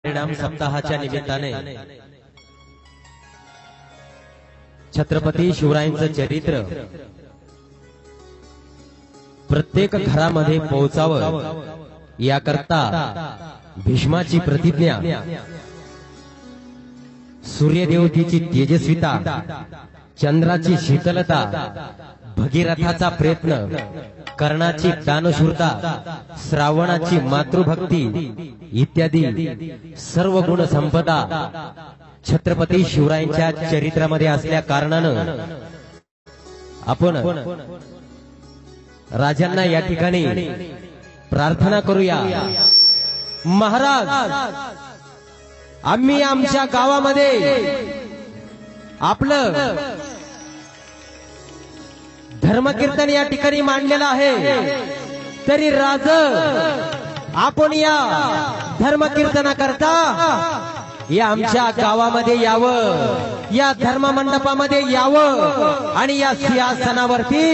परिणाम सप्ताहाच्या निमित्ताने छत्रपती शिवरायांचं चरित्र प्रत्येक घरामध्ये पोहोचावं याकरता भीष्माची प्रतिज्ञा, सूर्यदेवतेची तेजस्विता, चंद्राची शीतलता, भगीरथाचा प्रयत्न, कर्णाची दानशूरता, श्रावणाची मातृभक्ती इत्यादी सर्व गुण संपदा छत्रपती शिवरायांच्या चरित्रामध्ये असल्या कारणानं आपण राजांना या ठिकाणी प्रार्थना करूया, महाराज आम्ही आमच्या गावामध्ये आपलं धर्मकीर्तन या ठिकाणी मांडलेलं आहे, तरी राज आपण या धर्मकीर्तनाकरता या आमच्या गावामध्ये यावं, या धर्ममंडपामध्ये यावं आणि या सिंहासनावरती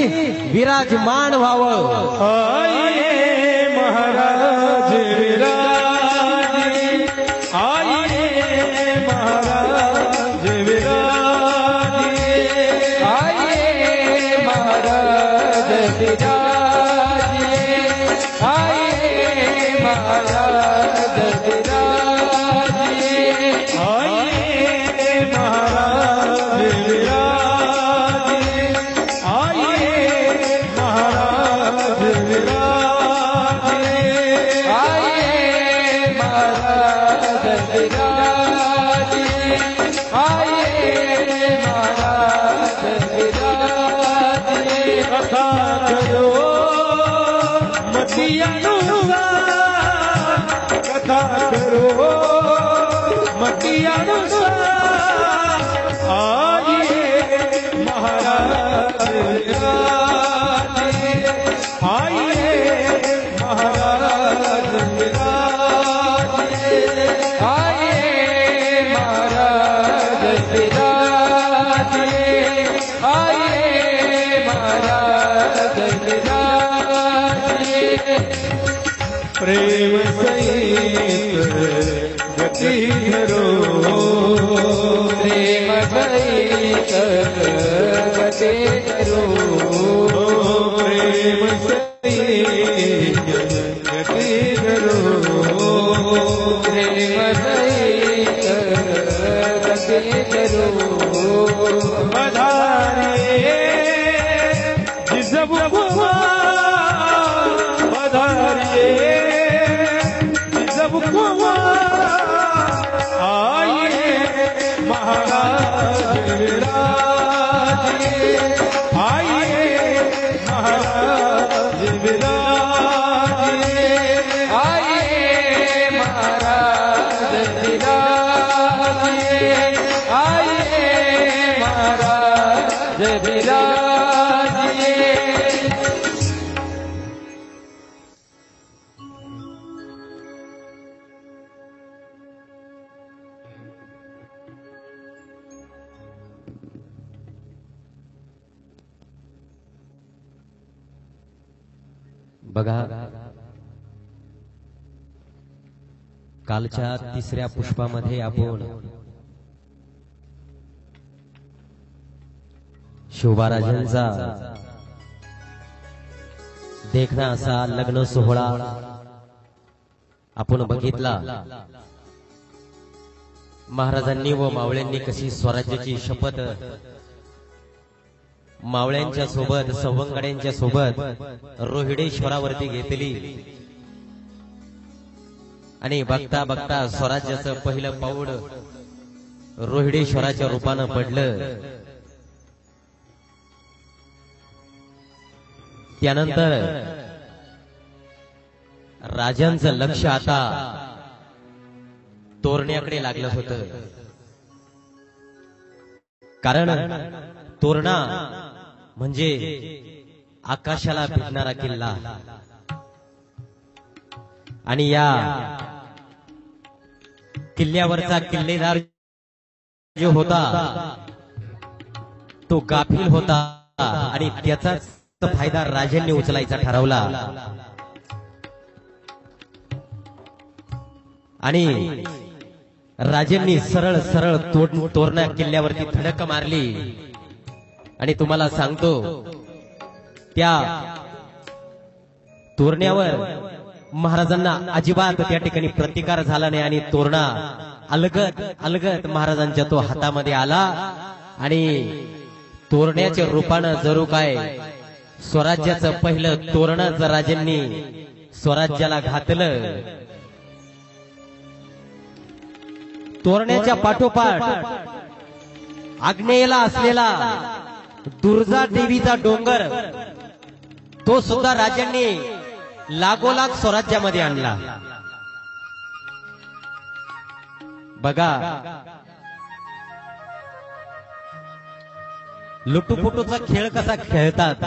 विराजमान व्हावं। महाराज विराजे, आइए महाराज विराजे, आइए महाराज विराजे, आइए महाराज विराजे, आइए महाराज विराजे, आइए महाराज विराजे, आइए महाराज विराजे, आइए महाराज विराजे। कथा करो मती अनुसार, कथा करो मती अनुसार, आइए महाराज विराजे, आइए महाराज विराजे, आइए महाराज विराजे, आइए महाराज विराजे। प्रेम सहित गति करो, प्रेम सहित गति करो, प्रेम सहित गति करो, प्रेम सहित गति करो। बधारे जिजब कुमार, बधारे जिजब कुमार, आइए महाराज विराजे, आइए महाराज विराजे, आइए महाराज विराजे, आइए महाराज विराजे। बघा, कालच्या तिसऱ्या पुष्पामध्ये आपण शिवबाराजांचा देखणा असा लग्न सोहळा आपण बघितला। महाराजांनी व मावळ्यांनी कशी स्वराज्याची शपथ मावळ्यांच्या सोबत, सवंगड्यांच्या सोबत रोहिडेश्वरावरती घेतली आणि बघता बघता स्वराज्याचं पहिलं पाऊल रोहिडेश्वराच्या रूपानं पडलं। त्यानंतर राजांचं लक्ष आता तोरण्याकडे लागलं होतं, कारण तोरणा म्हणजे आकाशाला भिडणारा किल्ला आणि या किल्ल्यावरचा किल्लेदार जो होता तो गाफील होता आणि त्याचाच फायदा राजांनी उचलायचा ठरवला आणि राजेंनी सरळ सरळ तोरणा किल्ल्यावरती धडक मारली आणि तुम्हाला सांगतो त्या तोरण्यावर महाराजांना अजिबात त्या ठिकाणी प्रतिकार झाला नाही आणि तोरणा अलगद अलगद महाराजांच्या तो हातामध्ये आला आणि तोरण्याच्या रूपानं जरू काय स्वराज्याचं पहिलं तोरणच राजांनी स्वराज्याला घातलं. तोरण्याच्या पाठोपाठ आग्नेयेला असलेला दुर्गा देवीचा डोंगर तो सुद्धा राजांनी लागोलाग स्वराज्यामध्ये आणला. बघा लुटूपुटूचा खेळ कसा खेळतात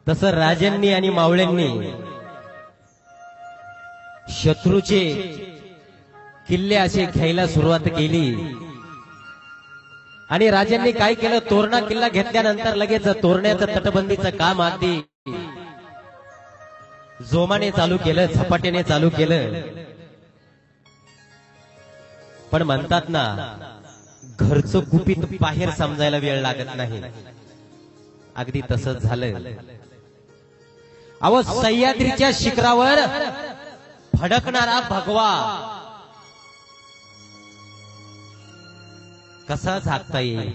तसं राजांनी आणि मावळ्यांनी शत्रूचे किल्ले असे घ्यायला सुरुवात केली. आणि राजांनी काय केलं, तोरणा किल्ला घेतल्यानंतर लगेच तोरण्याचं तटबंदीचं काम अगदी जोमाने चालू केलं, झपाट्याने चालू केलं. पण म्हणतात ना, घरचं गुपित बाहेर समजायला वेळ लागत नाही. अगदी तसंच झालं. अहो, सह्याद्रीच्या शिखरावर फडकणारा भगवा कसा झाकता येईल.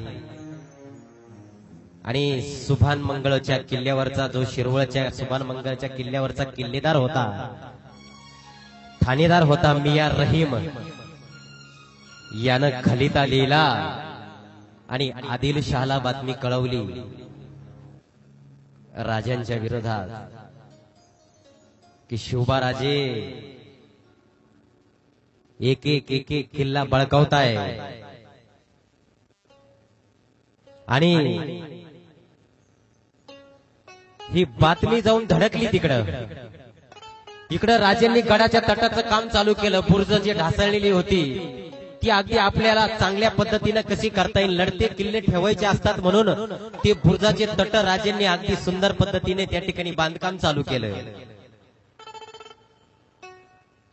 आणि सुभान मंगळच्या किल्ल्यावरचा जो शिरवळच्या सुभान मंगळच्या किल्ल्यावरचा किल्लेदार होता, ठाणेदार होता मिया रहीम, यानं खलिता लिहिला आणि आदिलशहाला बातमी कळवली राजांच्या विरोधात की शिवबाराजे एक एक एक एक किल्ला बळकावताय. आणि ही बातमी जाऊन धडकली तिकडं. इकडं राजांनी गडाच्या तटाचं काम चालू केलं. बुर्ज जी ढासळलेली होती ती अगदी आपल्याला चांगल्या पद्धतीनं कशी करता येईल, लढते किल्ले ठेवायचे असतात म्हणून ते बुर्जाचे तट राजांनी अगदी सुंदर पद्धतीने त्या ठिकाणी बांधकाम चालू केलं.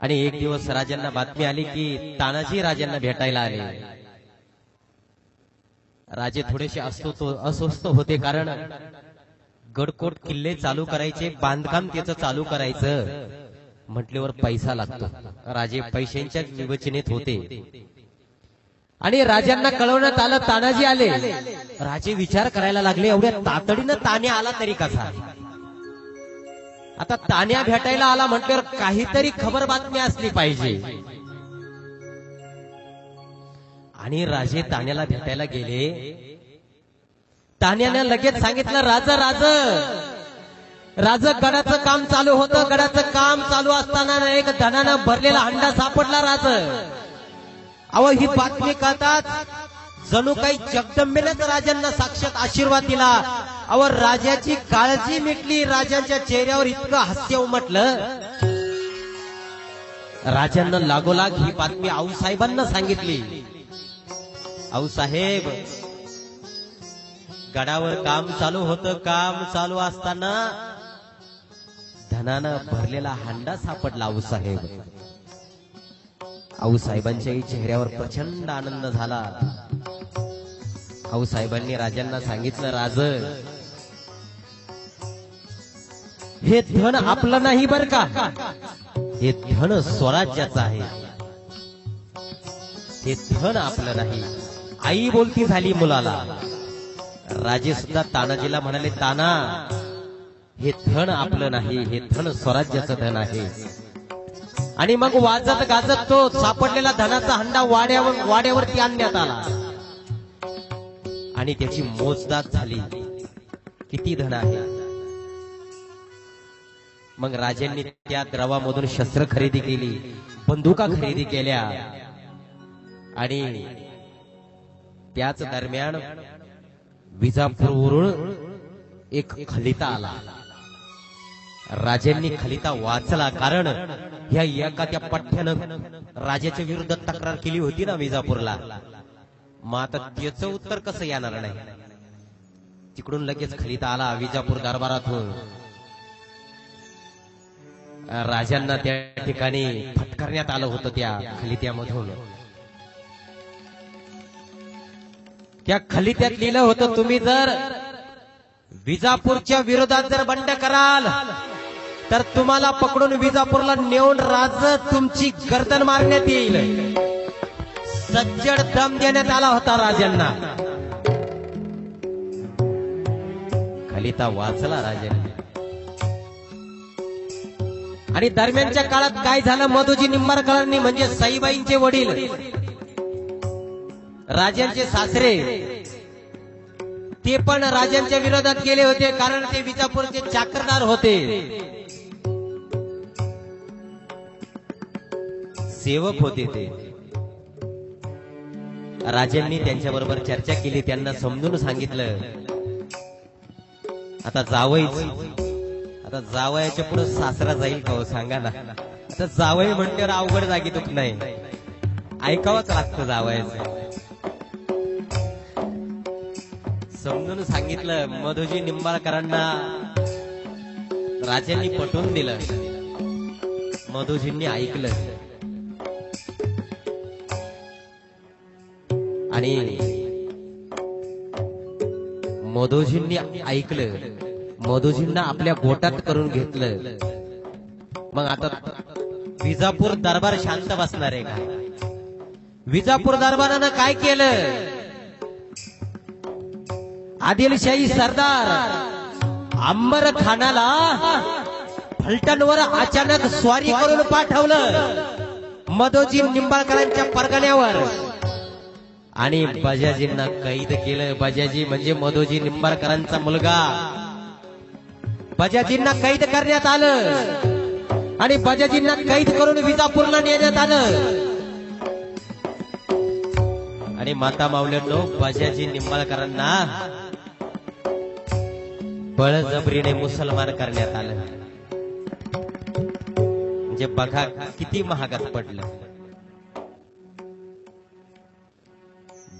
आणि एक दिवस राजांना बातमी आली की तानाजी राजांना भेटायला आले. राजे थोडेसे अस्वस्थ होते, कारण गडकोट किल्ले चालू करायचे, बांधकाम त्याचं चालू करायचं म्हटल्यावर पैसा लागतो. राजे पैशांच्या विवेचनेत होते. आणि राजांना कळवण्यात आलं तानाजी आले. राजे विचार करायला लागले, एवढ्या तातडीनं तान्या आला तरी कसा. आता तान्या भेटायला आला म्हटल्यावर काहीतरी खबर बातमी असली पाहिजे. आणि राजे तान्याला भेटायला गेले. तान्याने लगेच सांगितलं, राज गडाचं काम चालू होतं. गडाचं काम चालू असताना एक धनानं भरलेला हंडा सापडला. राज अहो, ही बातमी कळतात जणू काही जगदंबेनेच राजांना साक्षात आशीर्वाद दिला. अहो, राजाची काळजी मिटली. राजांच्या चेहऱ्यावर इतकं हास्य उमटलं. राजांना लागोलाग ही बातमी आऊसाहेबांना सांगितली. आऊसाहेब, गडावर काम चालू होतं. काम चालू असताना धनानं भरलेला हांडा सापडला. आऊसाहेब, आऊसाहेबांच्याही चेहऱ्यावर प्रचंड आनंद झाला. आऊसाहेबांनी राजांना सांगितलं, राज, हे धन आपलं नाही बर का, हे धन स्वराज्याचं आहे. हे धन आपलं नाही. आई बोलती झाली मुलाला. राजे सुद्धा तानाजीला म्हणाले, ताना, हे धन आपलं नाही, हे धन स्वराज्याचं धन आहे. आणि मग वाजत गाजत तो सापडलेला धनाचा हंडा वाड्यावरती आणण्यात आला. आणि त्याची मोजदाद झाली, किती धन आहे. मग राजांनी त्या द्रवामधून शस्त्र खरेदी केली, बंदुका खरेदी केल्या. आणि त्याच दरम्यान विजापूरवरून एक खलिता आला. राजांनी खलिता वाचला, कारण ह्या एखाद्या पठ्ठ्यानं राजाच्या विरुद्ध तक्रार केली होती ना विजापूरला. मग आता त्याचं उत्तर कसं येणार नाही. तिकडून लगेच खलिता आला विजापूर दरबारातून. राजांना त्या ठिकाणी फटकारण्यात आलं होतं त्या खलित्यामधून. त्या खलित्यात लिहिलं होतं, तुम्ही जर विजापूरच्या विरोधात जर बंड कराल तर तुम्हाला पकडून विजापूरला नेऊन राज तुमची गर्दन मारण्यात येईल. सज्जड दम देण्यात आला होता राजांना. खलिता वाचला राजांनी. आणि दरम्यानच्या काळात काय झालं, मधुजी निंबाळकरांनी म्हणजे सईबाईंचे वडील, राजांचे सासरे, ते पण राजांच्या विरोधात गेले होते, कारण ते विजापूरचे चाकरदार होते, सेवक होते ते. राजांनी त्यांच्याबरोबर चर्चा केली, त्यांना समजून सांगितलं, आता जावयाच्या पुढे सासरा जाईल का हो, सांगा ना. आता जावई म्हणल्यावर अवघड जागी दुख नाही, ऐकावंच लागतं जावयाचं. समजून सांगितलं मधुजी निंबाळकरांना, राजांनी पटवून दिलं. मधुजींनी ऐकलं आणि मधुजींनी ऐकलं, मधुजींना आपल्या गोटात करून घेतलं. मग आता विजापूर दरबार शांत बसणार आहे का? विजापूर दरबारानं काय केलं, आदिलशाही सरदार अंबर खानाला फलटणवर अचानक स्वारी करून पाठवलं मधुजी निंबाळकरांच्या परगण्यावर आणि बजाजींना कैद केलं. बजाजी म्हणजे मधुजी निंबाळकरांचा मुलगा. बजाजींना कैद करण्यात आलं आणि बजाजींना कैद करून विजापूरला नेण्यात आलं. आणि माता माऊल्यांनो, बजाजी निंबाळकरांना बळजबरीने मुसलमान करण्यात आलं. म्हणजे बघा किती महागात पडलं.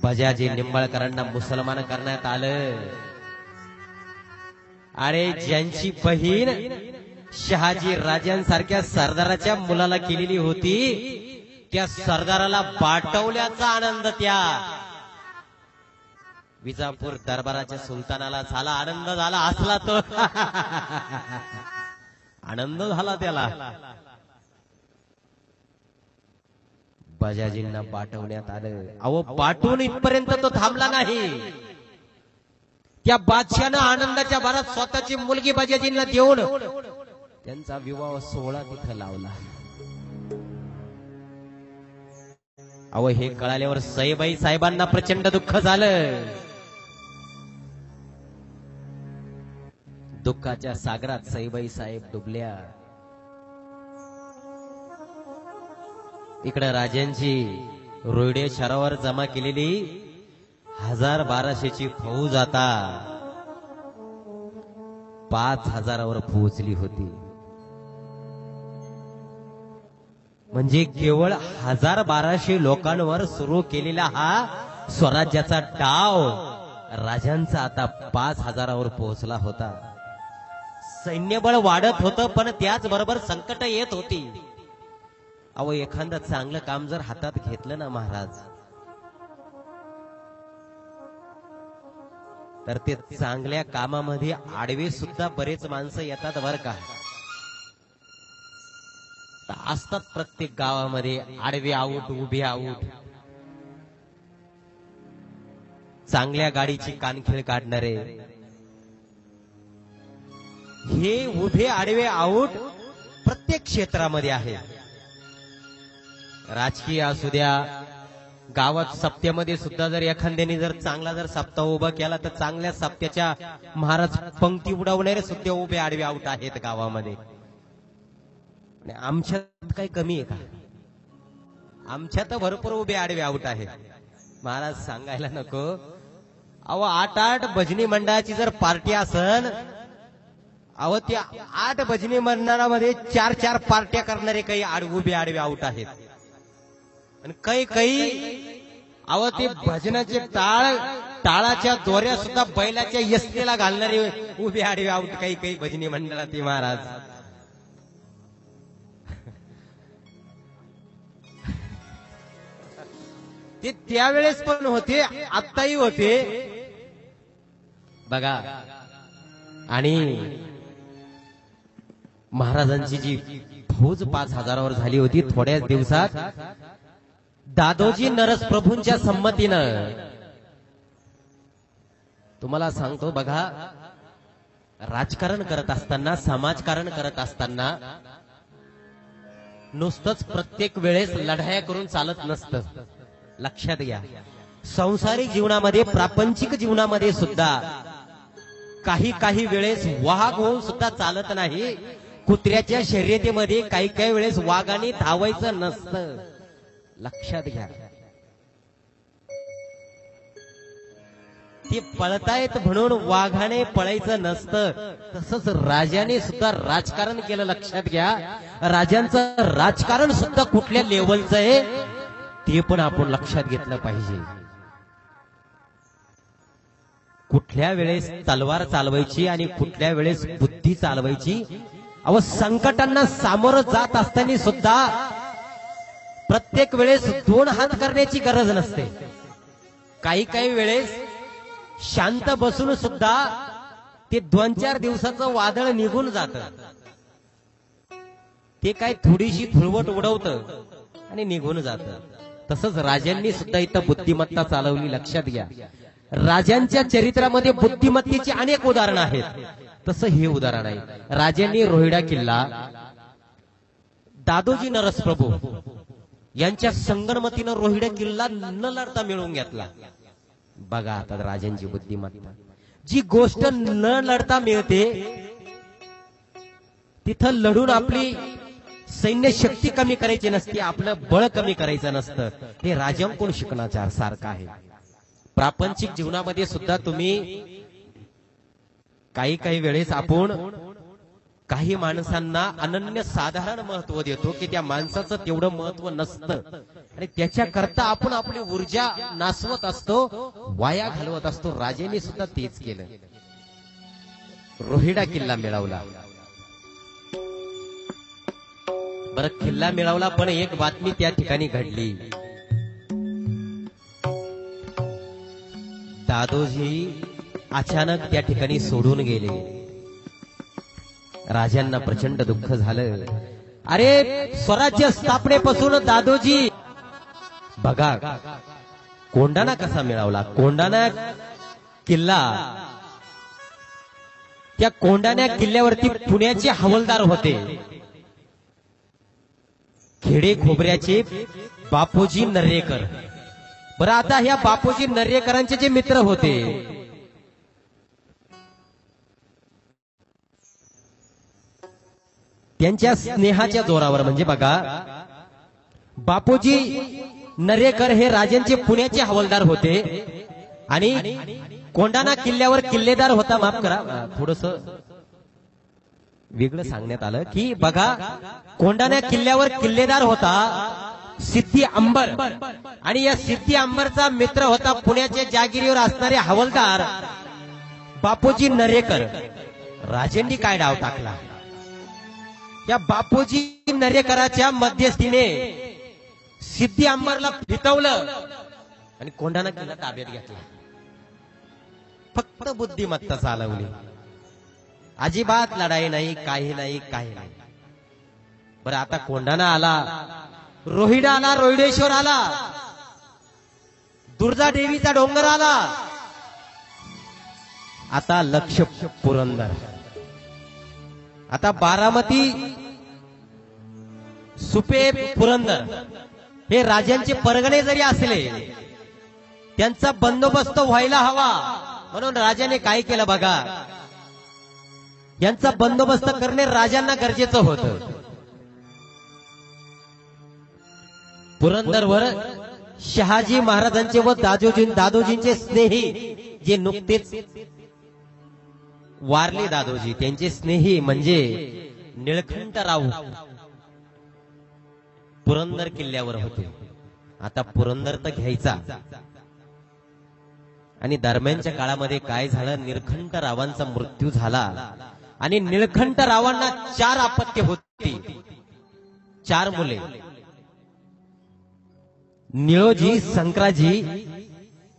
बजाजी निंबाळकरांना मुसलमान करण्यात आलं. अरे ज्यांची बहीण शहाजी राजांसारख्या सरदाराच्या मुलाला केलेली होती, त्या सरदाराला पाठवल्याचा आनंद त्या विजापूर दरबाराच्या सुलतानाला झाला. आनंद झाला, हसला तो आनंद झाला त्याला. बजाजींना पाठवण्यात आलं. अहो, पाठवून इथपर्यंत तो थांबला नाही. त्या बादशाहनं आनंदाच्या भरात स्वतःची मुलगी बजाजींना देऊन त्यांचा विवाह सोहळा तिथं लावला. अहो, हे कळाल्यावर सईबाई साहेबांना प्रचंड दुःख झालं. दुःखाच्या सागरात सईबाई साहेब डुबल्या. इकडे राजांची रोयडे शहरावर जमा केलेली 1200ची फौज आता 5000वर पोहोचली होती. म्हणजे केवळ 1200 लोकांवर सुरू केलेला हा स्वराज्याचा डाव राजांचा आता 5000वर पोहोचला होता. सैन्यबळ वाढत होतं, पण त्याचबरोबर संकट येत होती. अहो, एखादं चांगलं काम जर हातात घेतलं ना महाराज, तर ते चांगल्या कामामध्ये आडवे सुद्धा बरेच माणसं येतात बर का. असतात प्रत्येक गावामध्ये आडवे आऊट, उभे आऊट, चांगल्या गाडीची कानखीळ काढणारे. हे उभे आडवे आऊट प्रत्येक क्षेत्रामध्ये आहे. राजकीय असू द्या, गावात सप्त्यामध्ये सुद्धा जर एखाद्याने जर चांगला जर सप्ताह उभा केला तर चांगल्या सप्त्याच्या महाराज पंक्ती उडवणारे सुद्धा उभे आडवे आऊट आहेत गावामध्ये. आमच्यात काही कमी आहे का? आमच्यात भरपूर उभे आडवे आऊट आहेत महाराज, सांगायला नको. अहो, 8-8 भजनी मंडळाची जर पार्टी असन, अहो त्या 8 भजनी मंडळामध्ये 4-4 पार्ट्या करणारे काही उभे आडवे आऊट आहेत. आणि काही अहो ते भजनाचे टाळाच्या दोऱ्या सुद्धा बैलाच्या यस्तेला घालणारे उभे आडवे आऊट काही भजनी मंडळात महाराज. ते त्यावेळेस पण होते, आत्ताही होते बघा. आणि महाराजांची जी फौज 5,000वर झाली होती थोड्याच दिवसात दादोजी नरसप्रभूंच्या संमतीनं, तुम्हाला सांगतो बघा, राजकारण करत असताना, समाजकारण करत असताना नुसतंच प्रत्येक वेळेस लढाया करून चालत नसतं. लक्षात घ्या, संसारिक जीवनामध्ये, प्रापंचिक जीवनामध्ये सुद्धा काही काही वेळेस वाघ होऊन सुद्धा चालत नाही. कुत्र्याच्या शर्यतीमध्ये काही काही वेळेस वाघाने धावायचं नसतं. लक्षात घ्या, ते पळतायत म्हणून वाघाने पळायचं नसतं. तसंच राजाने सुद्धा राजकारण केलं. लक्षात घ्या, राजांचं राजकारण सुद्धा कुठल्या लेवलचं आहे ते पण आपण लक्षात घेतलं पाहिजे. कुठल्या वेळेस तलवार चालवायची आणि कुठल्या वेळेस बुद्धी चालवायची. अहो, संकटांना सामोरं जात असताना सुद्धा प्रत्येक वेळेस 2 हात करण्याची गरज नसते. काही काही वेळेस शांत बसून सुद्धा ते 2-4 दिवसाचं वादळ निघून जात. ते काय थोडीशी धुळवट उडवतं आणि निघून जात. तसंच राजांनी सुद्धा इथं बुद्धिमत्ता चालवली. लक्षात घ्या, राजांच्या चरित्रामध्ये बुद्धिमत्तेची अनेक उदाहरणं आहेत. तसं हे उदाहरण आहे. राजांनी रोहिडा किल्ला दादोजी नरसप्रभू यांच्या संगणमतीनं रोहिडा किल्ला न लढता मिळवून घेतला. बघा आता राजांची बुद्धिमत्ता. जी गोष्ट न लढता मिळते तिथं लढून आपली सैन्य शक्ती कमी करायची नसते, आपलं बळ कमी करायचं नसतं. हे राजांकडून शिकण्याच्या सारखं आहे. प्रापंचिक जीवनामध्ये सुद्धा तुम्ही काही काही वेळेस आपण काही माणसांना अनन्य साधारण महत्व देतो की त्या माणसाचं तेवढं महत्व नसतं आणि त्याच्याकरता आपण आपली ऊर्जा नासवत असतो, वाया घालवत असतो. राजांनी सुद्धा तेच केलं. रोहिडा किल्ला मिळवला. बरं, किल्ला मिळवला, पण एक बातमी त्या ठिकाणी घडली. दादोजी अचानक त्या ठिकाणी सोडून गेले. राजांना प्रचंड दुःख झालं. अरे, स्वराज्य स्थापनेपासून दादोजी, बघा कोंढाणा कसा मिळवला. कोंढाणा किल्ला, त्या कोंढाणा किल्ल्यावरती पुण्याचे हवालदार होते, खेडे खोबऱ्याचे बापूजी नर्रेकर. बरं, आता ह्या बापूजी नर्रेकरांचे जे मित्र होते त्यांच्या स्नेहाच्या जोरावर, म्हणजे बघा, बापूजी नर्रेकर हे राजांचे पुण्याचे हवालदार होते आणि कोंढाणा किल्ल्यावर किल्लेदार होता. माफ करा, थोडस वेगळं सांगण्यात आलं की बघा, कोंढाणा किल्ल्यावर किल्लेदार होता सिद्धी अंबर आणि या सिद्धी अंबरचा मित्र होता पुण्याच्या जागिरीवर असणारे हवालदार बापूजी नर्रेकर. राजांनी काय डाव टाकला, या बापूजी नर्रेकराच्या मध्यस्थीने सिद्धी अंबरला फितवलं आणि कोंढाणा किल्ला ताब्यात घेतला. फक्त बुद्धिमत्ता चालवली, अजिबात लढाई नाही, काही नाही, काही नाही. बरं, आता कोंढाणा आला, रोहिडा आला, रोहिडेश्वर आला, दुर्गा देवीचा डोंगर आला, आता लक्ष पुरंदर. आता बारामती, सुपे, पुरंदर हे राजांचे परगणे जरी असले त्यांचा बंदोबस्त व्हायला हवा, म्हणून राजाने काय केलं बघा, यांचा बंदोबस्त करणे राजांना गरजेचं होतं. पुरंदरवर शहाजी महाराजांचे व दादोजींचे स्नेही जे नुकतेच वारले दादोजी, त्यांचे स्नेही म्हणजे निळकंठराव पुरंदर किल्ल्यावर होते. आता पुरंदर तर घ्यायचा आणि दरम्यानच्या काळामध्ये काय झालं, निळकंठरावांचा मृत्यू झाला आणि निळकंठरावांना 4 अपत्य होती, 4 मुले. निळोजी, संक्राजी,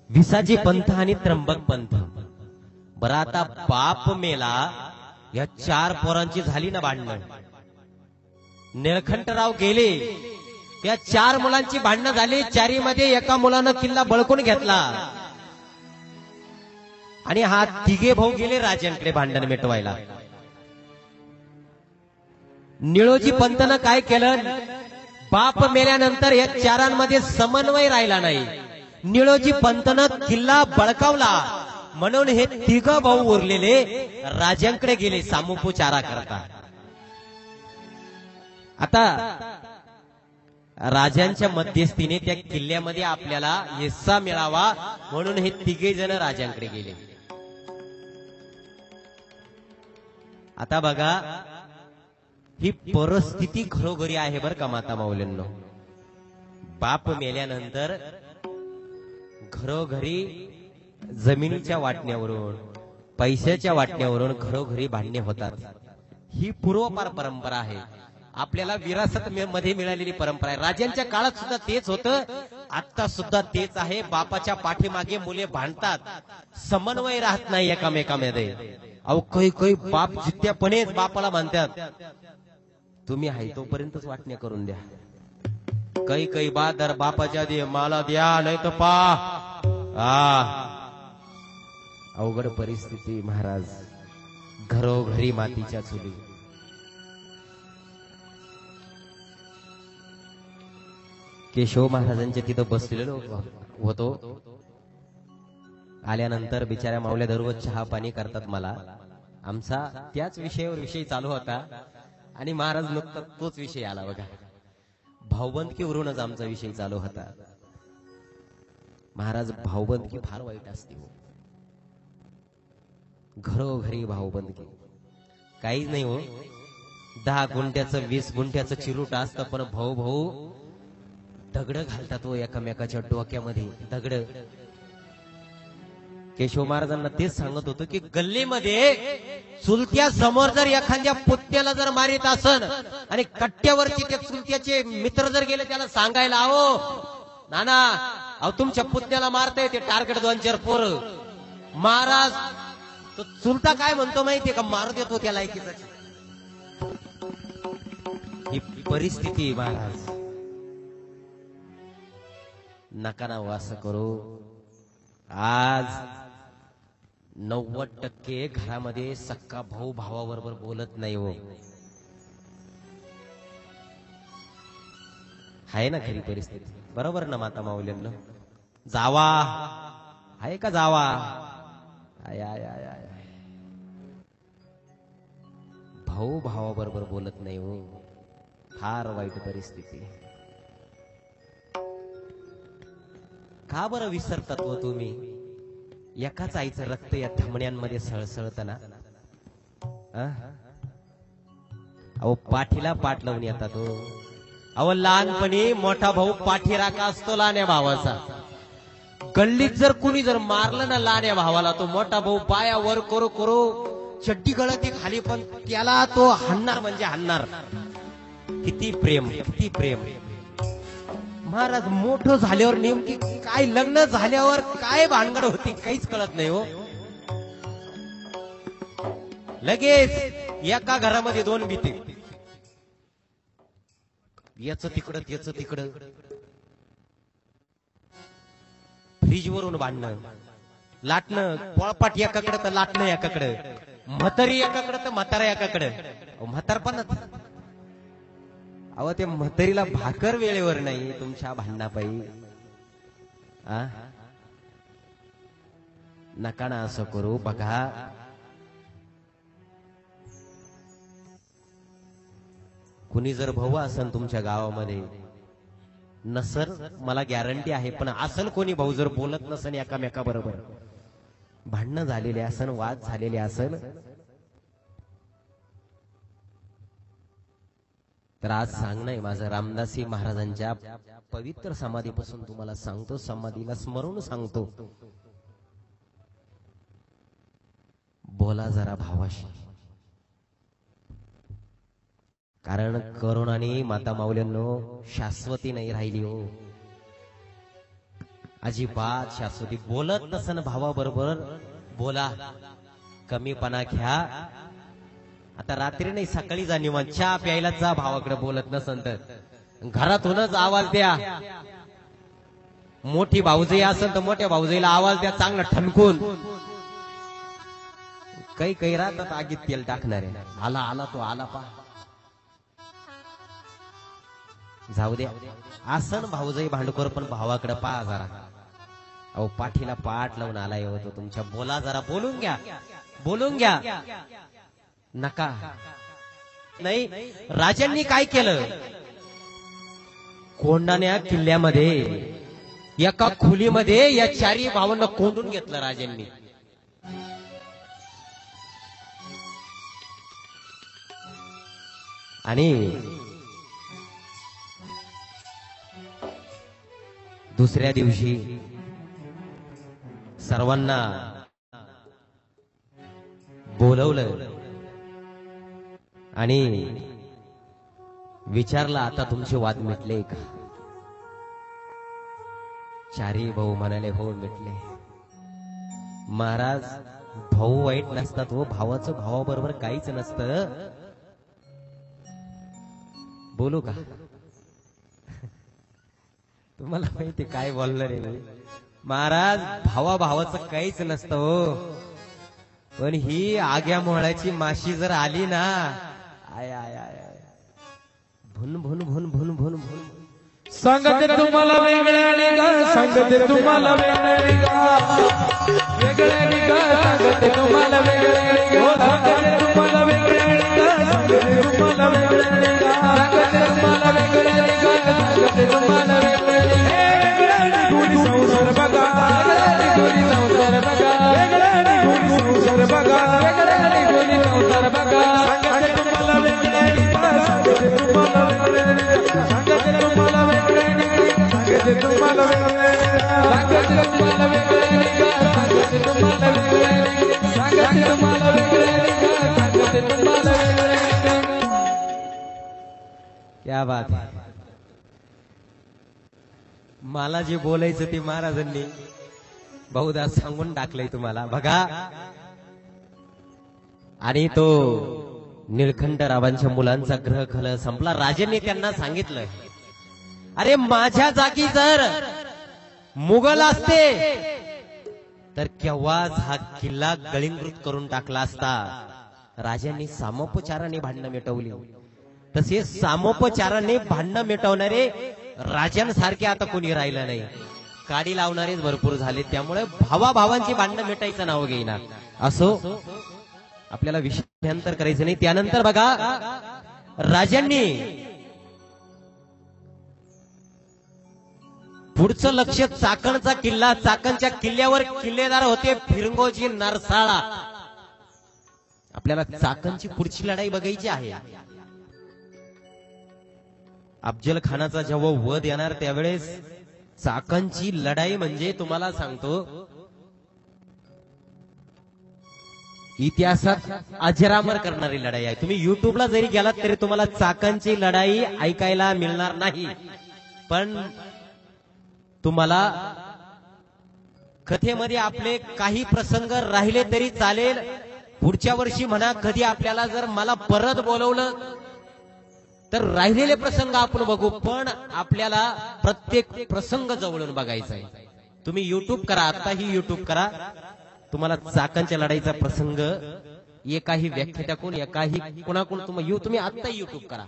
विसाजी पंथ आणि त्र्यंबक पंथ. बरं आता बाप मेला, या 4 पोरांची झाली ना भांडणं. निळकंठराव गेले, या 4 मुलांची भांडणं झाली. 4 मध्ये एका मुलानं किल्ला बळकून घेतला आणि हा 3 भाऊ गेले राजांकडे भांडण मिटवायला. निळोजी पंतनं काय केलं, बाप मेल्यानंतर या 4मध्ये समन्वय राहिला नाही. निळोजी पंतनं किल्ला बळकावला म्हणून हे 3 भाऊ उरलेले राजांकडे गेले सामुपचारा करता. आता राजांच्या मध्यस्थीने त्या किल्ल्यामध्ये आपल्याला हिस्सा मिळावा म्हणून हे 3 जण राजांकडे गेले. आता बघा, ही परिस्थिती घरोघरी आहे बरं का माता माऊलींनो. बाप मेल्यानंतर घरोघरी जमिनीच्या वाटण्यावरून, पैशाच्या वाटण्यावरून घरोघरी भांडणे होतात. ही पूर्वपार परंपरा आहे, आपल्याला विरासत मध्ये मिळालेली परंपरा आहे. राजांच्या काळात सुद्धा तेच होतं, आता सुद्धा तेच आहे. बापाच्या पाठीमागे मुले भांडतात, समन्वय राहत नाही एकामेकामध्ये. अहो काही बाप जित्यापणेच बापाला म्हणतात, तुम्ही आहे तोपर्यंतच वाटण्या करून द्या. काही बादर बापाच्या दे मला द्या नाही तर अवघड परिस्थिती महाराज. घरोघरी मातीच्या चुली. केशव महाराजांच्या तिथं बसलेलो होतो. आल्यानंतर बिचाऱ्या माऊल्या दररोज चहा पाणी करतात मला. आमचा त्याच विषय चालू होता आणि महाराज नुकता तोच विषय आला बघा. भाऊबंदकीवरूनच आमचा विषय चालू होता. महाराज, भाऊबंदकी फार वाईट असते हो. घरोघरी भाऊबंदकी काहीच नाही हो. 10 गुंठ्याचं 20 गुंठ्याचं चिरूट असतं, पण भाऊ दगड घालतात हो एकमेकाच्या डोक्यामध्ये दगड. केशव महाराजांना तेच सांगत होतो की गल्लीमध्ये चुलत्या समोर जर एखाद्या पुत्याला जर मारित असन आणि कट्ट्यावरची त्या चुलत्याचे मित्र जर गेले त्याला सांगायला, अहो नाना, अहो तुमच्या पुतण्याला मारताय ते टार्गेट 2-4 पोरं. महाराज तो चुलता काय म्हणतो माहितीये का, मारू देतो त्या लायकीचा. ही परिस्थिती महाराज. नका ना असं करू. आज 90% घरामध्ये सक्का भाऊ भावाबरोबर बोलत नाही हो. आहे ना खरी परिस्थिती, बरोबर ना माता माऊलींना. जावा आहे का जावा? आय आय आय आय. भाऊ भावाबरोबर बोलत नाही हो. फार वाईट परिस्थिती. का बरं विसरतात हो तुम्ही? एकाच आईचं रक्त या धमण्यांमध्ये सळसळत ना. अहो पाठीला पाठ लावून येतात हो. अहो लहानपणी मोठा भाऊ पाठीराखा असतो लहान्या भावाचा. गल्लीत जर कुणी जर मारलं ना लहान्या भावाला, तो मोठा भाऊ पाया वर करू करू चड्डी गळती खाली, पण त्याला तो हाणणार म्हणजे हाणणार. किती प्रेम, किती प्रेम. महाराज मोठं झाल्यावर नेमकी काय, लग्न झाल्यावर काय भानगड होती काहीच कळत नाही हो. लगेच एका घरामध्ये 2 भीती, याच तिकडं त्याच तिकडं. फ्रीज वरून भांडणं, लाटणं, पोळपाट एकाकडे तर लाटणं एकाकडे, म्हातारी एकाकडे तर म्हातारा एकाकडे. म्हातारपणात अहो ते म्हातारीला भाकर वेळेवर नाही तुमच्या भांडणापायी. नका ना असं करू. बघा कुणी जर भाऊ असन तुमच्या गावामध्ये, नसर मला गॅरंटी आहे, पण असल कोणी भाऊ जर बोलत नसन एकामेका बरोबर, भांडणं झालेले असन, वाद झालेले असन, तर आज सांगणं माझं रामदासी महाराजांच्या पवित्र समाधीपासून तुम्हाला सांगतो, समाधीला स्मरून सांगतो, बोला जरा भावाशी. कारण करोनाने माता माऊल्यांनो शाश्वती नाही राहिली हो. अजिबात शाश्वती बोलत नसन भावाबरोबर बोला, कमीपणा घ्या. आता रात्री नाही सकाळी जा निवांत चहा प्यायला जा, भावाकडे बोलत नसन तर घरातूनच आवाज द्या. मोठी भाऊजाई असेल तर मोठ्या भाऊजाईला आवाज द्या चांगला ठणकून. काही काही राहतात आगीत तेल टाकणारे, आला आला तो आला पा, जाऊ द्या. आसन भाऊजाई भांडखोर पण भावाकडे पहा जरा. अहो पाठीला पाठ लावून आला होतो तुमच्या, बोला जरा, बोलून घ्या बोलून घ्या. नका नाही. राजांनी काय केलं, कोंडाण्या किल्ल्यामध्ये एका खोलीमध्ये या चारी भावांना कोंडून घेतलं राजांनी. आणि दुसऱ्या दिवशी सर्वांना बोलवलं आणि विचारलं, आता तुमचे वाद मिटले का? चारी भाऊ म्हणाले, हो मिटले. महाराज, भाऊ वाईट नसतात हो, भावाचं भावाबरोबर काहीच नसतं. बोलू का? तुम्हाला माहिती काय बोलणार रे मी? महाराज, भावा भावाचं काहीच नसतं हो, पण ही आग्या मोहळाची माशी जर आली ना, आय आय आय भुन भुन भुन भुन भुन भुन. सांगते तुम्हाला वेगळे गा, सांगते तुम्हाला वेगळे गा, वेगळे गा, सांगते तुम्हाला वेगळे गा, सांगते तुम्हाला वेगळे गा, सांगते तुम्हाला वेगळे गा, सांगते तुम्हाला वेगळे गा, सांगते तुम्हाला वेगळे गा. गुणी संसार बघा, गुणी संसार बघा, गुणी संसार बघा, गुणी संसार बघा. सांगते तुम्हाला वेगळे गा, सांगते तुम्हाला वेगळे गा, सांगते तुम्हाला वेगळे गा, सांगते तुम्हाला वेगळे गा, सांगते तुम्हाला वेगळे गा, सांगते तुम्हाला वेगळे गा, सांगते तुम्हाला वेगळे गा, सांगते तुम्हाला वेगळे गा. क्या बात है. मला जे बोलायचं ते महाराजांनी बहुधा सांगून टाकलंय तुम्हाला बघा. आणि तो निळकंठरावांच्या मुलांचा ग्रह खल संपला. राजांनी त्यांना सांगितलं, अरे माझ्या जागी जर मुघल असते तर केव्हाच हा किल्ला गळींकृत करून टाकला असता. राजांनी सामोपचाराने भांडणं मिटवली. तसे सामोपचाराने भांडणं मिटवणारे राजांसारखे आता कोणी राहिलं नाही. काडी लावणारेच भरपूर झाले. त्यामुळे भावाभावांची भांडणं मिटायचं नाव घेईना. असो, आपल्याला विषयांतर करायचं नाही. त्यानंतर बघा, राजांनी पुढचं लक्ष चाकणचा किल्ला. चाकणच्या किल्ल्यावर किल्लेदार होते फिरंगोजी नरसाळा. आपल्याला चाकणची पुढची लढाई बघायची आहे. अफजल खानाचा जेव्हा वध येणार त्यावेळेस चाकणची लढाई म्हणजे तुम्हाला सांगतो इतिहासात अजरामर करणारी लढाई आहे. तुम्ही युट्यूबला जरी गेलात तरी तुम्हाला चाकणची लढाई ऐकायला मिळणार नाही. पण तुम्हाला कथेमध्ये आपले काही प्रसंग राहिले तरी चालेल. पुढच्या वर्षी म्हणा, कधी आपल्याला जर मला परत बोलवलं तर राहिलेले प्रसंग आपण बघू. पण आपल्याला प्रत्येक प्रसंग जवळून बघायचा आहे. तुम्ही युट्यूब करा, आताही युट्यूब करा. तुम्हाला चाकणच्या लढाईचा प्रसंग एकाही व्याख्यात्याकडून एकाही कोणाकडून तुम्ही आता युट्यूब करा.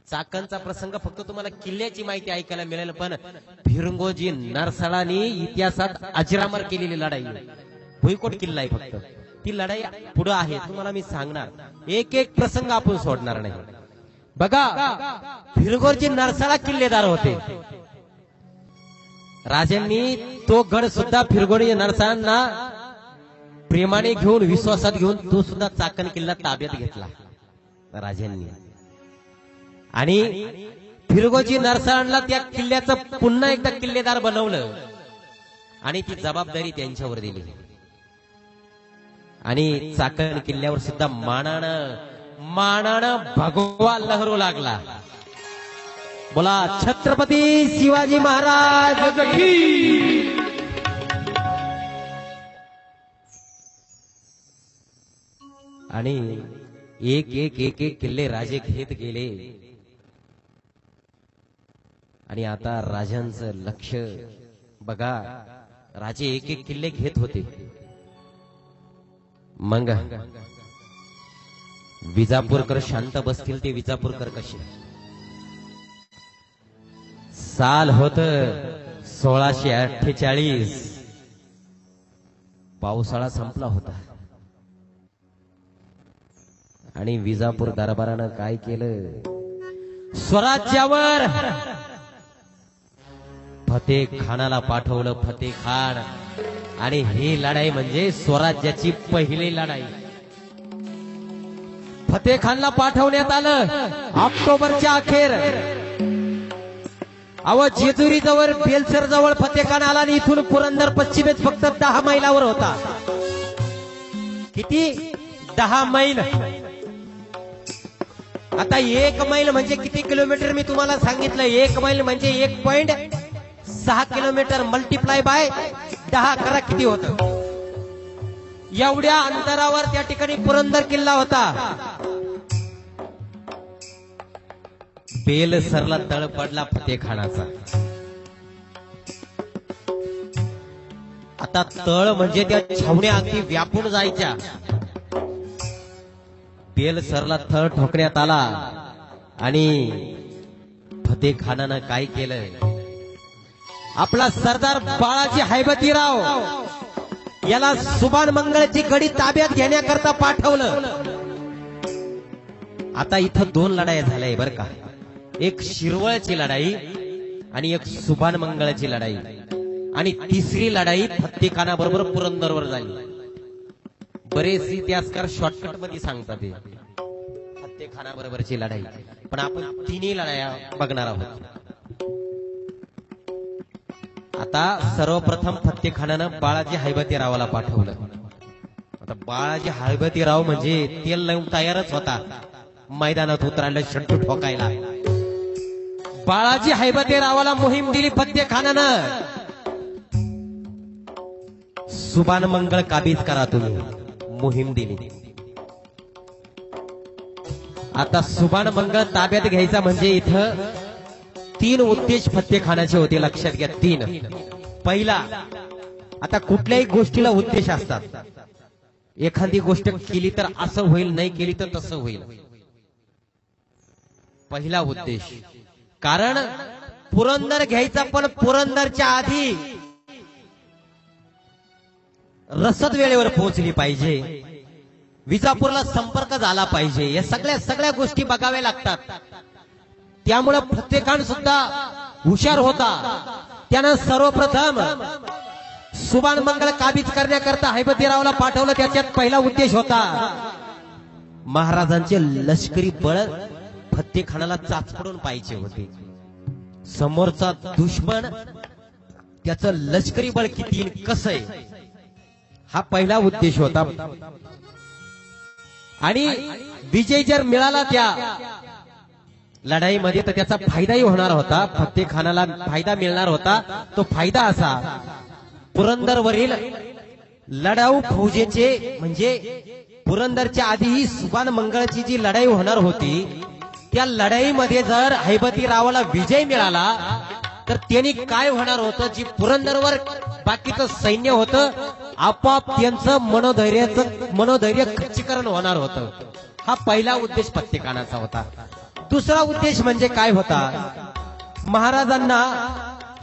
चाकणचा प्रसंग फक्त तुम्हाला किल्ल्याची माहिती ऐकायला मिळेल. पण फिरंगोजी नरसाळांनी इतिहासात अजरामर केलेली लढाई भुईकोट किल्ला आहे. फक्त ती लढाई पुढे आहे, तुम्हाला मी सांगणार. एक एक प्रसंग आपण सोडणार नाही. बघा, फिरंगोजी नरसाळा किल्लेदार होते. राजांनी तो गड सुद्धा फिरंगोजी नरसाळांना प्रेमाने घेऊन, विश्वासात घेऊन तो सुद्धा चाकण किल्ला ताब्यात घेतला राजांनी. आणि फिरंगोजी नरसाळांना त्या किल्ल्याचं पुन्हा एकदा किल्लेदार बनवलं आणि ती जबाबदारी त्यांच्यावर दिली. आणि चाकण किल्ल्यावर सुद्धा मानानं भगवा लहरू लागला. बोला छत्रपती शिवाजी महाराज की आणि एक एक एक एक किल्ले राजे घेत गेले आणि आता राजांचं लक्ष बघा, राजे एक एक किल्ले घेत होते. मग विजापूरकर शांत बसतील ते विजापूरकर कसे? साल होत 1648. पावसाळा संपला होता आणि विजापूर दरबारानं काय केलं? स्वराज्यावर फतेह खानाला पाठवलं. फतेह खान. आणि ही लढाई म्हणजे स्वराज्याची पहिली लढाई. फतेह खानला पाठवण्यात आलं ऑक्टोबरच्या अखेर. जेजुरी जवळ बेलसर जवळ फतेह खान आला आणि इथून पुरंदर पश्चिमेत फक्त 10 मैलावर होता. किती? 10 मैल. आता 1 मैल म्हणजे किती किलोमीटर मी तुम्हाला सांगितलं. 1 मैल म्हणजे 1.6 किलोमीटर मल्टिप्लाय बाय 10 करा किती होतं. एवढ्या अंतरावर त्या ठिकाणी पुरंदर किल्ला होता. बेलसरला तळ पडला फतेह खानाचा. आता तळ म्हणजे त्या छावण्या अगदी व्यापून जायच्या. बेलसरला तळ ठोकण्यात आला आणि फतेह खानानं काय केलं? आपला सरदार बाळाजी हैबतीराव याला सुभान मंगळची गडी ताब्यात घेण्याकरता पाठवलं. आता इथं 2 लढाई झाल्या बरं का. एक शिरवळची लढाई आणि एक सुभान मंगळची लढाई. आणि तिसरी लढाई फतेह खानाबरोबर पुरंदरवर झाली. बरेच इतिहासकार शॉर्टकट मध्ये सांगतात ते फतेह खानाबरोबरची लढाई. पण आपण तिन्ही लढाया बघणार आहोत. आता सर्वप्रथम फतेह खानानं बाळाजी हैबतीरावाला पाठवलं. आता बाळाजी हैबतीराव म्हणजे तेल लावून तयारच होता मैदानात उतरायला, शट्टू ठोकायला. बाळाजी हैबतीरावाला मोहीम दिली फतेह खानानं. सुभान मंगळ काबीज करा तुम्ही. मोहीम दिली. आता सुभान मंगळ ताब्यात घ्यायचा म्हणजे इथं 3 उद्देश फतेह खानाचे होते. लक्षात घ्या 3. पहिला, आता कुठल्याही गोष्टीला उद्देश असतात. एखादी गोष्ट केली तर असं होईल, नाही केली तर तसं होईल. पहिला उद्देश. कारण पुरंदर घ्यायचा, पण पुरंदरच्या आधी रसद वेळेवर पोहोचली पाहिजे. विजापूरला संपर्क झाला पाहिजे. या सगळ्या गोष्टी बघाव्या लागतात. त्यामुळे फतेह खान सुद्धा हुशार होता. त्यानं सर्वप्रथम सुभान मंगळ काबीज करण्याकरता हैबतीरावला पाठवलं. त्याच्यात पहिला उद्देश होता महाराजांचे लष्करी बळ फतेह खानाला चाचपडून पाहिजे होते. समोरचा दुश्मन त्याचं लष्करी बळ किती कसं आहे, हा पहिला उद्देश होता. आणि विजय जर मिळाला त्या लढाईमध्ये तर त्याचा फायदाही होणार होता. फतेह खानाला फायदा मिळणार होता. तो फायदा असा, पुरंदरवरील लढाऊ फौजेचे म्हणजे पुरंदरच्या आधीही सुभान मंगळची जी लढाई होणार होती, त्या लढाईमध्ये जर हैबतीरावाला विजय मिळाला तर त्यांनी काय होणार होतं, जी पुरंदरवर बाकीचं सैन्य होतं आपोआप त्यांचं मनोधैर्य खच्चीकरण होणार होतं. हा पहिला उद्देश फतेह खानाचा होता. दुसरा उद्देश म्हणजे काय होता, महाराजांना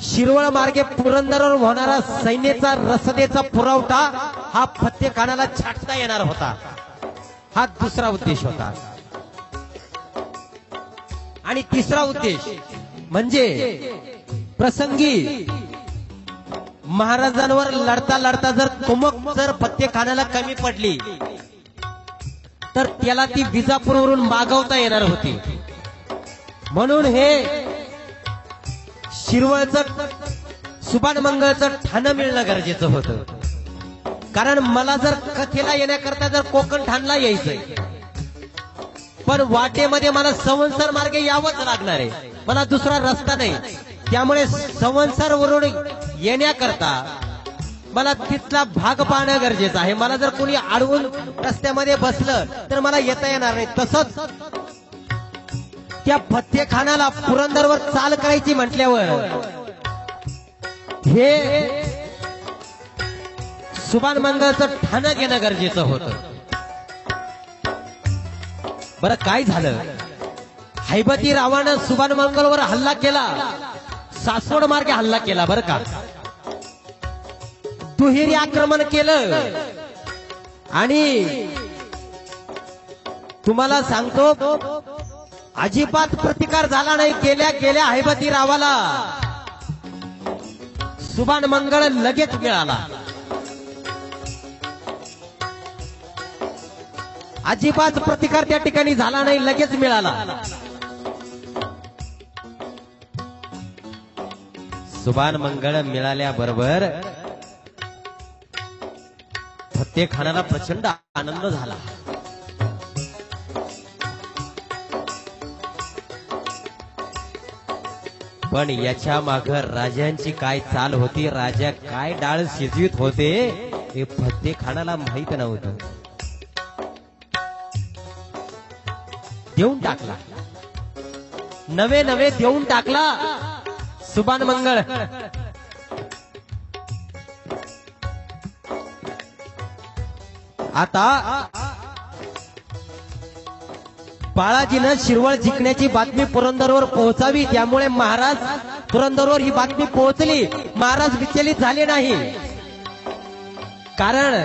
शिरवळ मार्गे पुरंदरवर होणारा सैन्याचा रसदेचा पुरवठा हा फतेह खानाला छाटता येणार होता. हा दुसरा उद्देश होता. आणि तिसरा उद्देश म्हणजे प्रसंगी महाराजांवर लढता लढता जर कुमक जर फतेह खानाला कमी पडली तर त्याला ती विजापूरवरून मागवता येणार होती. म्हणून हे शिरवळचं सुभान मंगळचं ठाणं मिळणं गरजेचं होतं. कारण मला जर कथेला येण्याकरता जर कोकण ठाणला यायचंय, पण वाटेमध्ये मला संवत्सर मार्गे यावंच लागणार आहे. मला दुसरा रस्ता नाही. त्यामुळे संवत्सर वरून येण्याकरता मला तिथला भाग पाहणं गरजेचं आहे. मला जर कोणी अडवून रस्त्यामध्ये बसलं तर मला येता येणार नाही. तसंच त्या फत्तेखानाला पुरंदरवर चाल करायची म्हटल्यावर हे सुभान मंगळचं ठाणं घेणं गरजेचं होतं. बरं काय झालं, हैबती रावानं सुभान मंगळवर हल्ला केला, सासवड मार्गे हल्ला केला. बरं का, दुहेरी आक्रमण केलं. आणि तुम्हाला सांगतो अजिबात प्रतिकार झाला नाही. गेल्या गेल्या हैबती रावाला सुभान मंगळ लगेच मिळाला. अजिबात प्रतिकार त्या ठिकाणी झाला नाही, लगेच मिळाला. सुभान मंगळ मिळाल्याबरोबर फत्तेखानाला प्रचंड आनंद झाला. पण याच्या माग राजांची काय चाल होती, राजा काय डाळ शिजवीत होते हे फत्तेखानाला माहित नव्हतं. देऊन टाकला, नवे नवे देऊन टाकला सुभान मंगळ. आता बाळाजीनं शिरवळ जिंकण्याची बातमी पुरंदरवर पोहोचावी, त्यामुळे महाराज पुरंदरवर ही बातमी पोहोचली. महाराज विचलित झाले नाही, कारण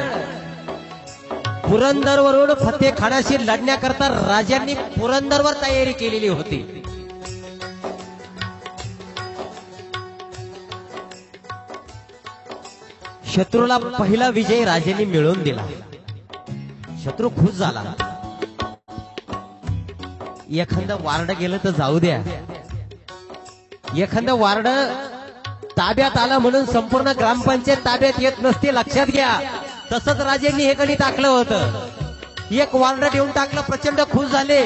पुरंदरवरून फत्तेखानाशी लढण्याकरता राजांनी पुरंदरवर तयारी केलेली होती. शत्रूला पहिला विजय राजांनी मिळवून दिला. शत्रू खुश झाला. एखादं वार्ड गेलं तर जाऊ द्या, एखादं वार्ड ताब्यात आलं म्हणून संपूर्ण ग्रामपंचायत ताब्यात येत नसते, लक्षात घ्या. तसंच राजांनी हे गणित आखलं होतं. एक वार्ड देऊन टाकलं, प्रचंड खुश झाले,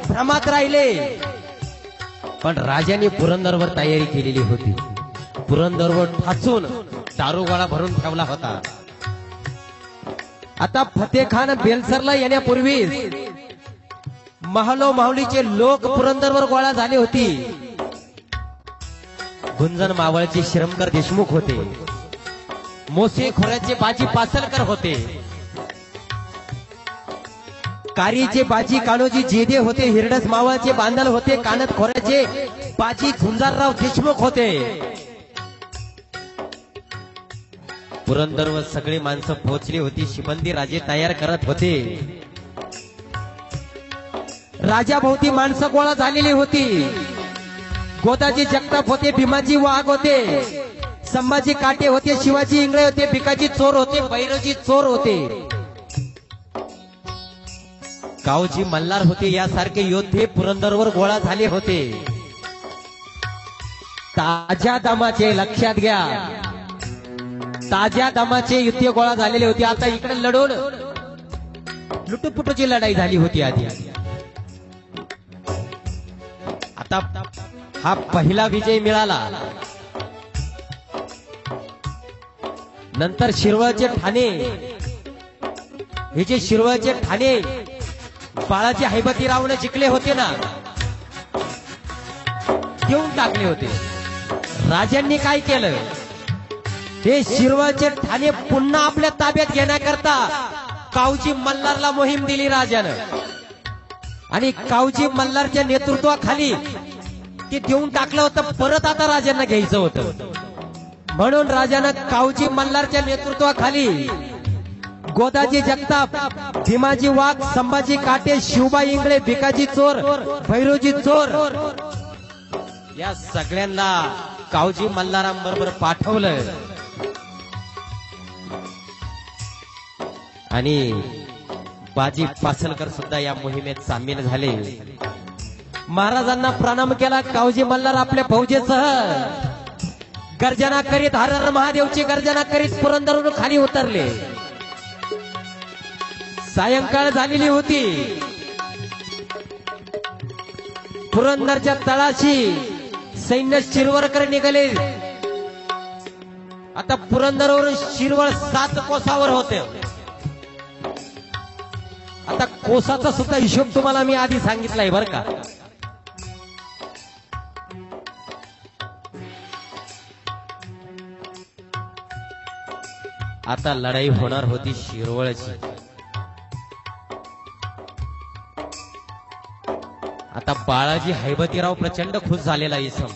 भ्रमात राहिले. पण राजांनी पुरंदरवर तयारी केलेली होती. पुरंदरवर ठाचून दारुगोळा भरून ठेवला होता. आता फत्तेखान बेलसरला येण्यापूर्वी महलो माहुलीचे लोक पुरंदरवर गोळा झाले होती. गुंजन मावळचे श्रमकर देशमुख होते, मोसे खोऱ्याचे बाजी पासलकर होते, कारीचे बाजी कान्होजी जेदे होते, हिरडस मावळचे बांधल होते, कानत खोऱ्याचे बाजी झुंजारराव देशमुख होते. पुरंदरवर सगळी माणसं पोहोचली होती. शिबंदी राजे तयार करत होते. राजाभोवती माणसं गोळा झालेली होती. गोदाजी जगताप होते, भीमाजी वाघ होते, संभाजी काटे होते, शिवाजी इंगळे होते, भिकाजी चोर होते, भैरवजी चोर होते, कावजी मल्हार होते. यासारखे योद्धे पुरंदरवर गोळा झाले होते. ताज्या दमाचे, लक्षात घ्या, ताज्या दमाचे युद्ध गोळा झालेले होते. आता इकडे लढून लुटुपुटूची लढाई झाली होती आधी. आता हा पहिला विजय मिळाला. नंतर शिरवळचे ठाणे, हे जे शिरवळचे ठाणे बाळाजी हैबतीरावने जिंकले होते ना, देऊन टाकले होते. राजांनी काय केलं, हे शिरवळचे ठाणे पुन्हा आपल्या ताब्यात घेण्याकरता कावजी मल्हारला मोहीम दिली राजानं. आणि कावजी मल्हारच्या नेतृत्वाखाली ते देऊन टाकलं होतं, परत आता राजांना घ्यायचं होतं. म्हणून राजानं कावजी मल्हारच्या नेतृत्वाखाली गोदाजी जगताप, भीमाजी वाघ, संभाजी काटे, शिवबाई इंगळे, भिकाजी चोर, भैरवजी चोर या सगळ्यांना कावजी मल्हारांबरोबर पाठवलं. आणि बाजी पासलकर सुद्धा या मोहिमेत सामील झाले. महाराजांना प्रणाम केला. कावजी मल्हार आपल्या फौजेसह गर्जना करीत, हर हर महादेवची गर्जना करीत पुरंदरवरून खाली उतरले. सायंकाळ झालेली होती. पुरंदरच्या तळाशी सैन्य शिरवरकर निघाले. आता पुरंदरवरून शिरवळ 7 कोसावर होते. आता कोसाचा सुद्धा हिशोब तुम्हाला मी आधी सांगितलाय बरं का. आता लढाई होणार होती शिरवळची. आता बाळाजी हैबतीराव प्रचंड खुश झालेला इसम.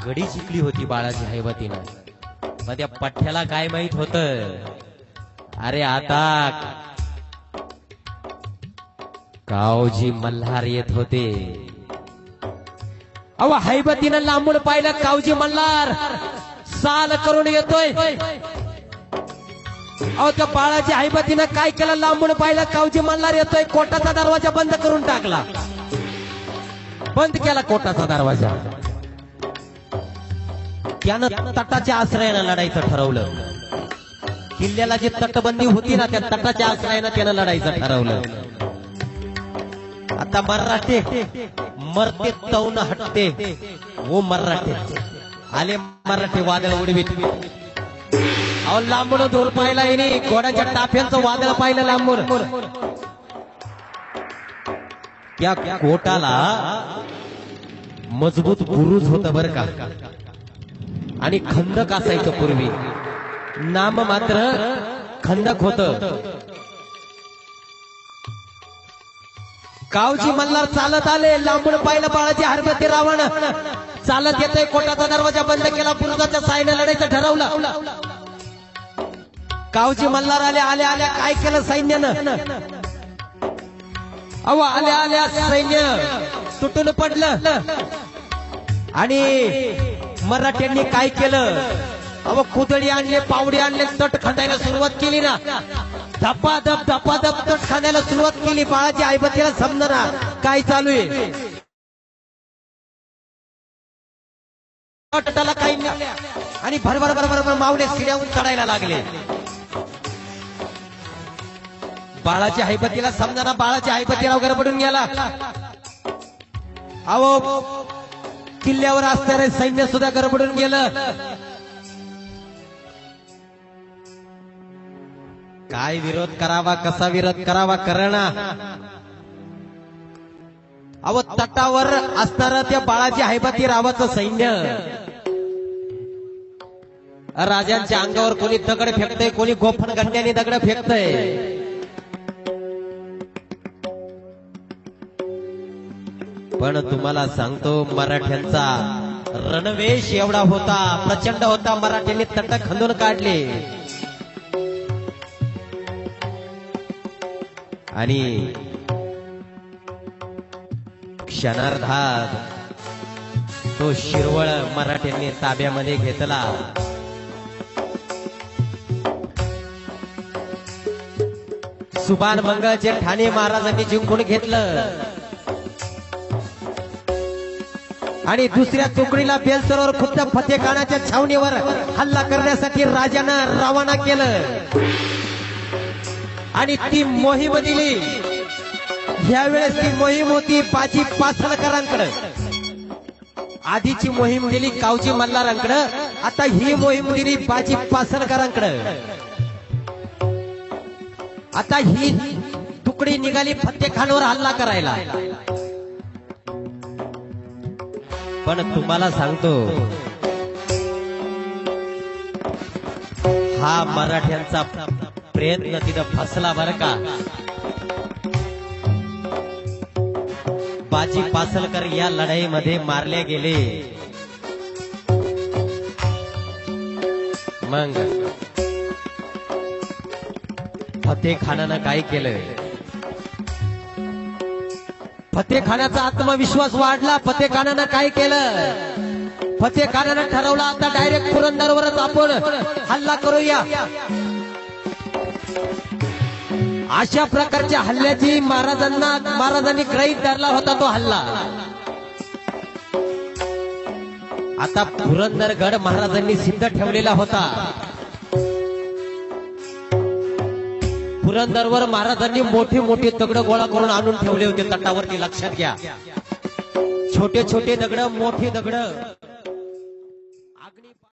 गडी जिंकली होती बाळाजी हैबतीनं. मग त्या पठ्ठ्याला काय माहित होत, अरे आता कावजी मल्हार येत होते. अहो हैबतीनं लांबून पाहिलं कावजी मल्हार साल करून येतोय. अहो त्या बाळाची हैबतीनं काय केलं, लांबून पाहिलं कावजी मल्हार येतोय, कोटाचा दरवाजा बंद करून टाकला. बंद केला कोटाचा दरवाजा. त्यानं तटाच्या आश्रयानं लढायचं ठरवलं. किल्ल्याला जी तटबंदी होती ना, त्या तटाच्या आश्रयानं त्यानं लढायचं ठरवलं. आता मराठे मरते तौन हटते वो मराठे आले. मराठे वादळ उडवीत. अहो लांबून दूर पाहिला येणे, घोड्याच्या टाफ्यांचं वादळ पाहिलं लांबून. त्या कोटाला मजबूत बुरुज होतं बरं का, आणि खंदक असायचं पूर्वी. नाम मात्र खंदक होतं. कावजी मल्हार चालत आले, लांबून पाहिलं बाळाजी हैबतीरावानं चालत येतोय. कोटाचा दरवाजा बंद केला, बुरुजाच्या साहाय्याने लढायचं ठरवलं. कावजी मल्हार आले. आल्या आल्या काय केलं सैन्यानं, अहो आल्या आल्या सैन्य तुटून पडलं. आणि मराठ्यांनी काय केलं, अहो कुदळी आणले, पावडी आणले, तट खांदायला सुरुवात केली ना. धपाधप तट खांदायला सुरुवात केली. बाळाजी हैबतीला समजणार काय चालू आहे. तटाला काही नाही, आणि भरभर भरभर मावले शिड्याहून चढायला लागले. बाळाची हैबतीला समजाना. बाळाची हैबतीराव गडबडून गेला. अहो किल्ल्यावर असणारे सैन्य सुद्धा गडबडून गेलं. काय विरोध करावा, कसा विरोध करावा करणा. अहो तटावर असणारं त्या बाळाजी हैबतीरावाचं सैन्य राजांच्या अंगावर कोणी दगड फेकतय, कोणी गोफण गंड्याने दगड फेकतय. पण तुम्हाला सांगतो मराठ्यांचा रणवेश एवढा होता, प्रचंड होता. मराठ्यांनी तट खंदून काढले. आणि क्षणार्धात तो शिरवळ मराठ्यांनी ताब्यामध्ये घेतला. सुभान मंगळचे ठाणे महाराजांनी जिंकून घेतलं. आणि दुसऱ्या तुकडीला बेलसरोवर खुद्द फतेखानाच्या छावणीवर हल्ला करण्यासाठी राजानं रवाना केलं. आणि ती मोहीम दिली. यावेळेस ती मोहीम होती बाजी पासलकरांकडे. आधीची मोहीम दिली कावजी मल्हारांकडे, आता ही मोहीम दिली बाजी पासलकरांकडे. आता ही तुकडी निघाली फतेखानवर हल्ला करायला. पण तुम्हाला सांगतो, हा मराठ्यांचा प्रयत्न तिथं फसला बरं का. बाजी पासलकर या लढाईमध्ये मारले गेले. मग फतेखानानं काय केलं, फतेखानाचा आत्मविश्वास वाढला. फतेखानानं काय केलं, फतेखानानं ठरवलं आता डायरेक्ट पुरंदरवरच आपण हल्ला करूया. अशा प्रकारच्या हल्ल्याची महाराजांनी गृहीत धरला होता तो हल्ला. आता पुरंदरगड महाराजांनी सिद्ध ठेवलेला होता. पुरंदरवर महाराजांनी मोठी मोठी दगड गोळा करून आणून ठेवले होते तटावरती. लक्षात घ्या, छोटे छोटे दगड, मोठे दगड. पाणी